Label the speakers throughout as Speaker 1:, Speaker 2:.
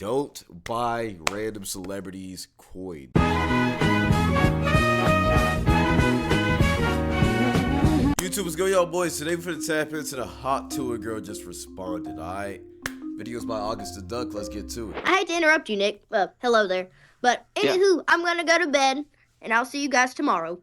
Speaker 1: Don't buy random celebrities' coin. YouTube, what's going on, boys? Today we're going to tap into the hot Tuah girl just responded, alright? Videos by August the Duck, let's get to it.
Speaker 2: I hate to interrupt you, Nick. Hello there. But anywho, I'm gonna go to bed, and I'll see you guys tomorrow.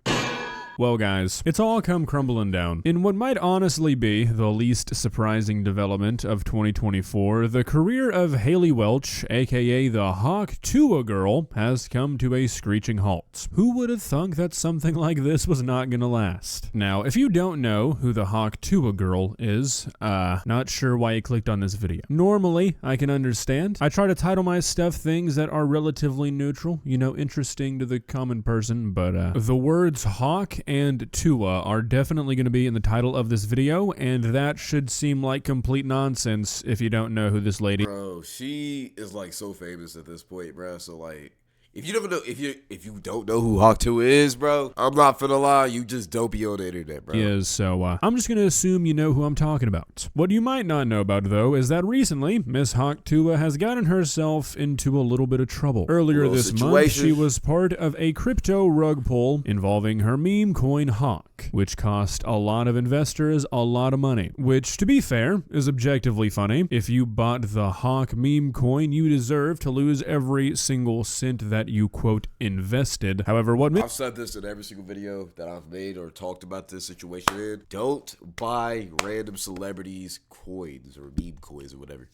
Speaker 3: Well guys, it's all come crumbling down. In what might honestly be the least surprising development of 2024, the career of Haley Welch, aka the Hawk Tuah girl, has come to a screeching halt. Who would have thunk that something like this was not gonna last? Now, if you don't know who the Hawk Tuah girl is, not sure why you clicked on this video. Normally, I can understand. I try to title my stuff things that are relatively neutral, you know, interesting to the common person, but the words Hawk and Tuah are definitely going to be in the title of this video, and that should seem like complete nonsense if you don't know who this lady.
Speaker 1: Bro, she is like so famous at this point, bro. So like, if you never know, if you don't know who Hawk Tuah is, bro, I'm not finna lie, you just don't be on the internet, bro.
Speaker 3: So I'm just gonna assume you know who I'm talking about. What you might not know about, though, is that recently Miss Hawk Tuah has gotten herself into a little bit of trouble. Earlier this month, she was part of a crypto rug pull involving her meme coin Hawk, which cost a lot of investors a lot of money. Which, to be fair, is objectively funny. If you bought the Hawk meme coin, you deserve to lose every single cent that you quote invested. However,
Speaker 1: I've said this in every single video that I've made or talked about this situation in. Don't buy random celebrities' coins or meme coins or whatever.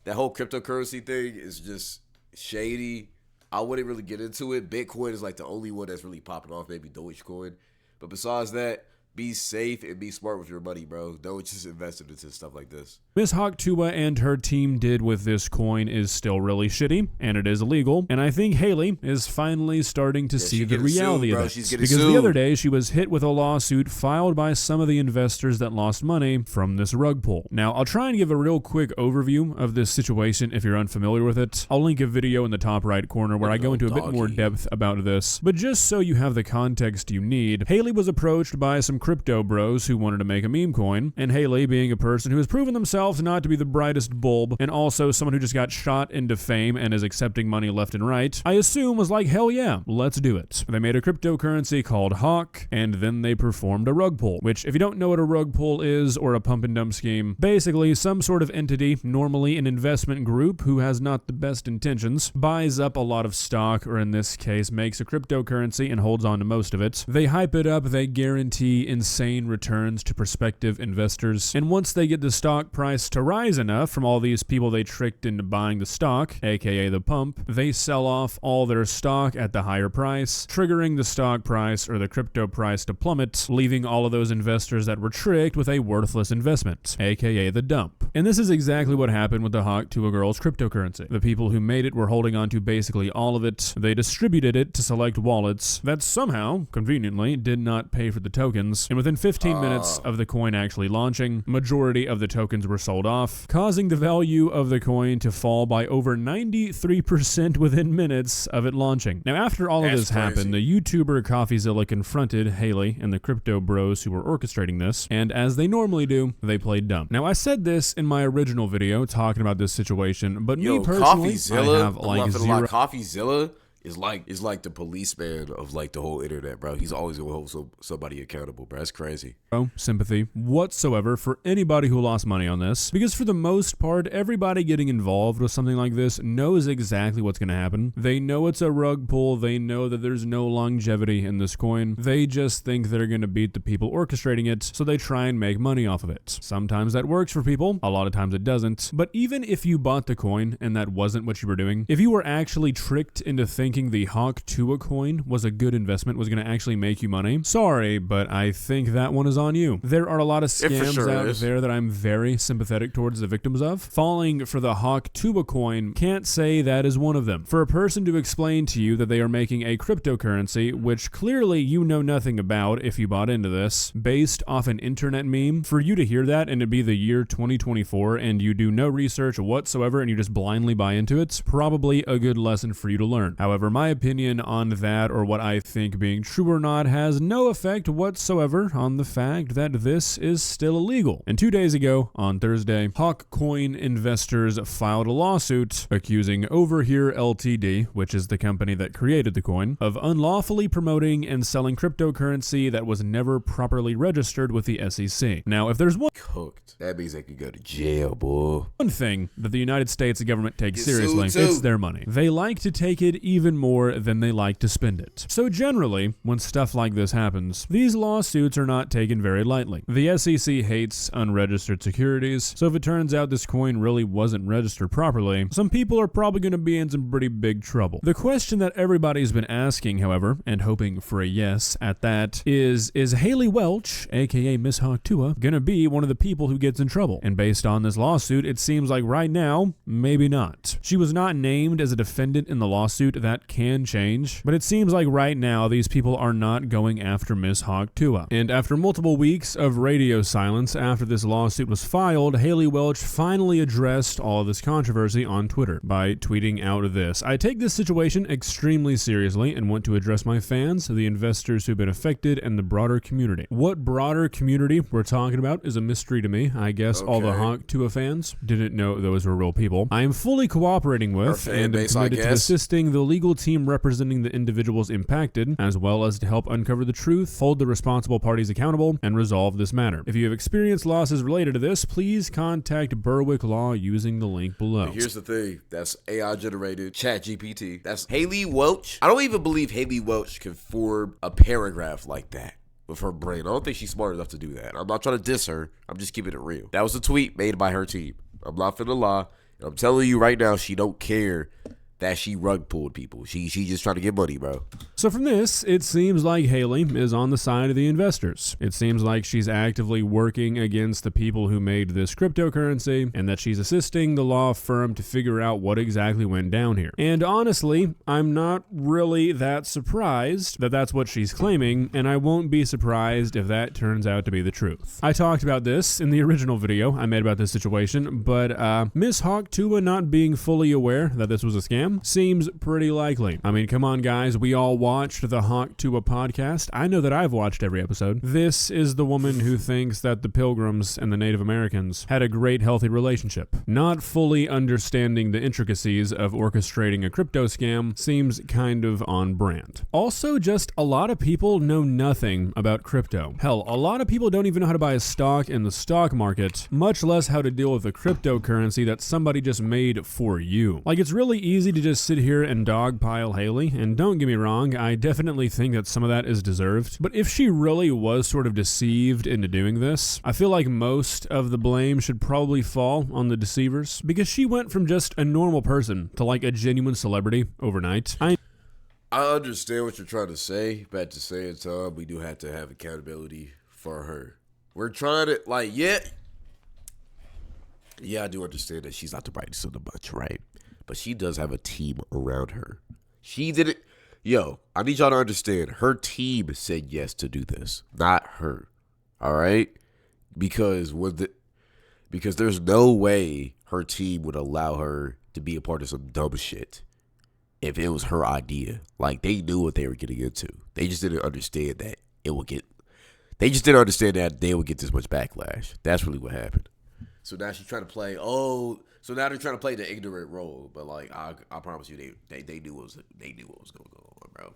Speaker 1: That whole cryptocurrency thing is just shady. I wouldn't really get into it. Bitcoin is like the only one that's really popping off, maybe Dogecoin. But besides that, be safe and be smart with your money, bro. Don't just invest it into stuff like this.
Speaker 3: Miss Hawk Tuah and her team did with this coin is still really shitty, and it is illegal. And I think Haley is finally starting to see the reality of it. Because the other day, she was hit with a lawsuit filed by some of the investors that lost money from this rug pull. Now, I'll try and give a real quick overview of this situation if you're unfamiliar with it. I'll link a video in the top right corner where I go into a bit more depth about this. But just so you have the context you need, Haley was approached by some crypto bros who wanted to make a meme coin, and Haley, being a person who has proven themselves not to be the brightest bulb, and also someone who just got shot into fame and is accepting money left and right, I assume was like, hell yeah, let's do it. They made a cryptocurrency called Hawk, and then they performed a rug pull, which, if you don't know what a rug pull is or a pump and dump scheme, basically some sort of entity, normally an investment group who has not the best intentions, buys up a lot of stock, or in this case makes a cryptocurrency and holds on to most of it. They hype it up, they guarantee insane returns to prospective investors, and once they get the stock price to rise enough from all these people they tricked into buying the stock, aka the pump, they sell off all their stock at the higher price, triggering the stock price or the crypto price to plummet, leaving all of those investors that were tricked with a worthless investment, aka the dump. And this is exactly what happened with the Hawk Tuah girl's cryptocurrency. The people who made it were holding on to basically all of it. They distributed it to select wallets that somehow, conveniently, did not pay for the tokens, and within 15 minutes of the coin actually launching, majority of the tokens were sold off, causing the value of the coin to fall by over 93% within minutes of it launching. Now, after all of this happened, the YouTuber CoffeeZilla confronted Haley and the crypto bros who were orchestrating this, and as they normally do, they played dumb. Now, I said this in my original video talking about this situation, but me personally, I have like zero.
Speaker 1: CoffeeZilla is like the policeman of like the whole internet, bro. He's always gonna hold somebody accountable, bro. That's crazy.
Speaker 3: Sympathy whatsoever for anybody who lost money on this, because for the most part, everybody getting involved with something like this knows exactly what's gonna happen. They know it's a rug pull. They know that there's no longevity in this coin. They just think they're gonna beat the people orchestrating it, so they try and make money off of it. Sometimes that works for people, a lot of times it doesn't. But even if you bought the coin and that wasn't what you were doing, if you were actually tricked into thinking the Hawk Tuah coin was a good investment, was going to actually make you money, sorry, but I think that one is on you. There are a lot of scams out there that I'm very sympathetic towards the victims of. Falling for the Hawk Tuah coin, can't say that is one of them. For a person to explain to you that they are making a cryptocurrency, which clearly you know nothing about if you bought into this, based off an internet meme, for you to hear that and it be the year 2024 and you do no research whatsoever and you just blindly buy into it, probably a good lesson for you to learn. However, However, my opinion on that, or what I think being true or not, has no effect whatsoever on the fact that this is still illegal. And 2 days ago, on Thursday, Hawk Coin investors filed a lawsuit accusing Overhere Ltd., which is the company that created the coin, of unlawfully promoting and selling cryptocurrency that was never properly registered with the SEC. Now, if there's one
Speaker 1: cooked, that means they could go to jail, boy.
Speaker 3: One thing that the United States government takes seriously, it's their money. They like to take it even more than they like to spend it. So generally, when stuff like this happens, these lawsuits are not taken very lightly. The SEC hates unregistered securities, so if it turns out this coin really wasn't registered properly, some people are probably going to be in some pretty big trouble. The question that everybody's been asking, however, and hoping for a yes at that, is Haley Welch, aka Miss Hawk Tuah, gonna be one of the people who gets in trouble? And based on this lawsuit, it seems like right now, maybe not. She was not named as a defendant in the lawsuit. That can change, but it seems like right now these people are not going after Miss Hawk Tuah. And after multiple weeks of radio silence after this lawsuit was filed, Haley Welch finally addressed all of this controversy on Twitter by tweeting out this: "I take this situation extremely seriously and want to address my fans, the investors who've been affected, and the broader community." What broader community we're talking about is a mystery to me. I guess all the Hawk Tuah fans didn't know those were real people. I am fully cooperating with and committed to assisting the legal team representing the individuals impacted, as well as to help uncover the truth, hold the responsible parties accountable, and resolve this matter. If you have experienced losses related to this, please contact Berwick Law using the link below.
Speaker 1: But here's the thing, that's AI generated chat GPT. That's Haley Welch. I don't even believe Haley Welch can form a paragraph like that with her brain. I don't think she's smart enough to do that. I'm not trying to diss her. I'm just keeping it real. That was a tweet made by her team. I'm not finna lie. And I'm telling you right now, she don't care that she rug pulled people. She just trying to get money, bro.
Speaker 3: So from this, it seems like Haley is on the side of the investors. It seems like she's actively working against the people who made this cryptocurrency, and that she's assisting the law firm to figure out what exactly went down here. And honestly, I'm not really that surprised that that's what she's claiming, and I won't be surprised if that turns out to be the truth. I talked about this in the original video I made about this situation, but Miss Hawk Tuah not being fully aware that this was a scam seems pretty likely. I mean, come on guys, we all watched the Hawk Tuah podcast. I know that I've watched every episode. This is the woman who thinks that the Pilgrims and the Native Americans had a great healthy relationship. Not fully understanding the intricacies of orchestrating a crypto scam seems kind of on brand. Also, just a lot of people know nothing about crypto. Hell, a lot of people don't even know how to buy a stock in the stock market, much less how to deal with a cryptocurrency that somebody just made for you. Like, it's really easy to just sit here and dogpile Haley, and don't get me wrong, I definitely think that some of that is deserved, but if she really was sort of deceived into doing this, I feel like most of the blame should probably fall on the deceivers, because she went from just a normal person to like a genuine celebrity overnight. I
Speaker 1: understand what you're trying to say, but at the same time, we do have to have accountability for her. We're trying to, like, yeah, I do understand that she's not the brightest of the bunch, right? But she does have a team around her. She didn't. Yo, I need y'all to understand. Her team said yes to do this, not her. All right, because there's no way her team would allow her to be a part of some dumb shit if it was her idea. Like, they knew what they were getting into. They just didn't understand that it would get. They just didn't understand that they would get this much backlash. That's really what happened. So now she's trying to play. So now they're trying to play the ignorant role, but like I promise you, they knew what was going on, bro.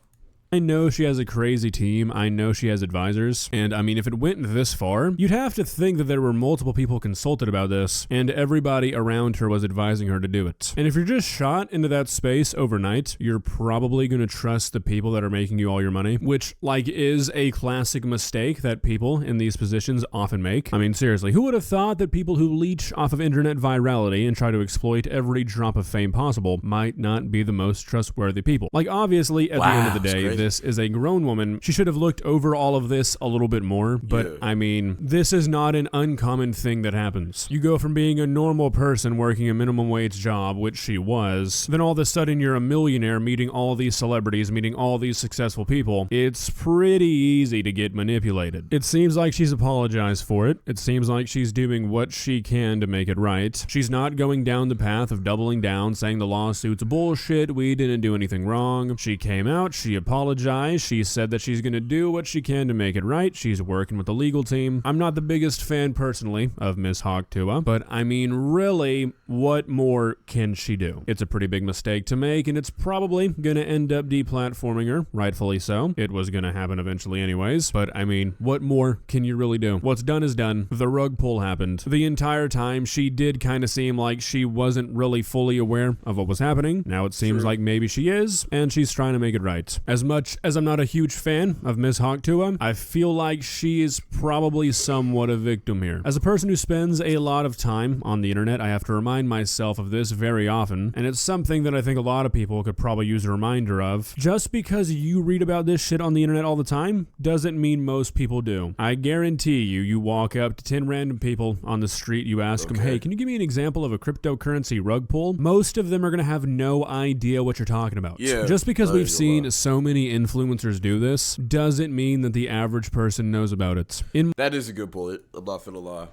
Speaker 3: I know she has a crazy team. I know she has advisors. And I mean, if it went this far, you'd have to think that there were multiple people consulted about this, and everybody around her was advising her to do it. And if you're just shot into that space overnight, you're probably going to trust the people that are making you all your money, which like is a classic mistake that people in these positions often make. I mean, seriously, who would have thought that people who leech off of internet virality and try to exploit every drop of fame possible might not be the most trustworthy people? Like, obviously, at the end of the day, this is a grown woman. She should have looked over all of this a little bit more. But
Speaker 1: yeah.
Speaker 3: I mean, this is not an uncommon thing that happens. You go from being a normal person working a minimum wage job, which she was, then all of a sudden you're a millionaire meeting all these celebrities, meeting all these successful people. It's pretty easy to get manipulated. It seems like she's apologized for it. It seems like she's doing what she can to make it right. She's not going down the path of doubling down, saying the lawsuit's bullshit, we didn't do anything wrong. She came out, she apologized, she said that she's gonna do what she can to make it right. She's working with the legal team. I'm not the biggest fan personally of Miss Tuah, but I mean, really, what more can she do? It's a pretty big mistake to make, and it's probably gonna end up deplatforming her, rightfully so. It was gonna happen eventually anyways, but I mean, what more can you really do? What's done is done. The rug pull happened. The entire time, she did kind of seem like she wasn't really fully aware of what was happening. Now it seems like maybe she is, and she's trying to make it right. As much as I'm not a huge fan of Miss Tuah, I feel like she is probably somewhat a victim here. As a person who spends a lot of time on the internet, I have to remind myself of this very often, and it's something that I think a lot of people could probably use a reminder of. Just because you read about this shit on the internet all the time doesn't mean most people do. I guarantee you walk up to 10 random people on the street, you ask them, hey, can you give me an example of a cryptocurrency rug pull? Most of them are going to have no idea what you're talking about.
Speaker 1: Yeah,
Speaker 3: just because we've seen so many influencers do this doesn't mean that the average person knows about it.
Speaker 1: That is a good point. I'm not finna lie.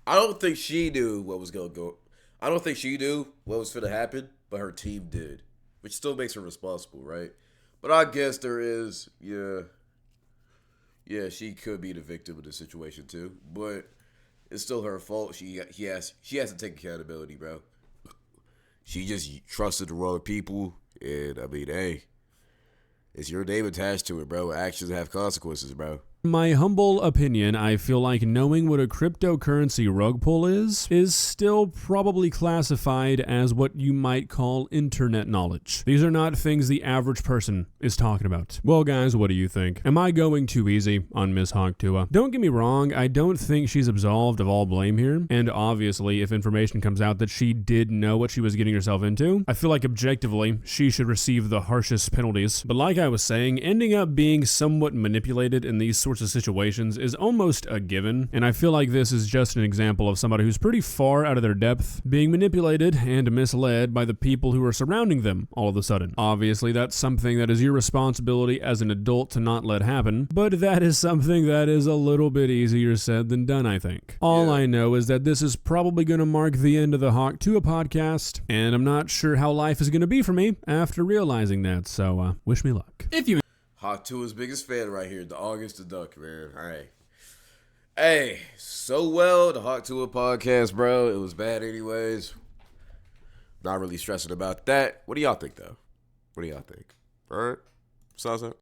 Speaker 1: I don't think she knew what was gonna go. I don't think she knew what was finna happen, but her team did, which still makes her responsible, right? But I guess there is, yeah, she could be the victim of the situation too. But it's still her fault. She has to take accountability, bro. She just trusted the wrong people, and I mean, hey, it's your name attached to it, bro. Actions have consequences, bro.
Speaker 3: My humble opinion, I feel like knowing what a cryptocurrency rug pull is still probably classified as what you might call internet knowledge. These are not things the average person is talking about. Well, guys, what do you think? Am I going too easy on Miss Tuah? Don't get me wrong, I don't think she's absolved of all blame here, and obviously, if information comes out that she did know what she was getting herself into, I feel like objectively, she should receive the harshest penalties. But like I was saying, ending up being somewhat manipulated in these sorts of situations is almost a given, and I feel like this is just an example of somebody who's pretty far out of their depth, being manipulated and misled by the people who are surrounding them all of a sudden. Obviously, that's something that is your responsibility as an adult to not let happen, but that is something that is a little bit easier said than done, I think. All I know is that this is probably going to mark the end of the Tuah podcast, and I'm not sure how life is going to be for me after realizing that, so wish me luck. If you
Speaker 1: Tuah's biggest fan right here, the August the Duck, man. All right. Hey, so well, the Tuah podcast, bro. It was bad anyways. Not really stressing about that. What do y'all think, though? What do y'all think? All right. Salsa.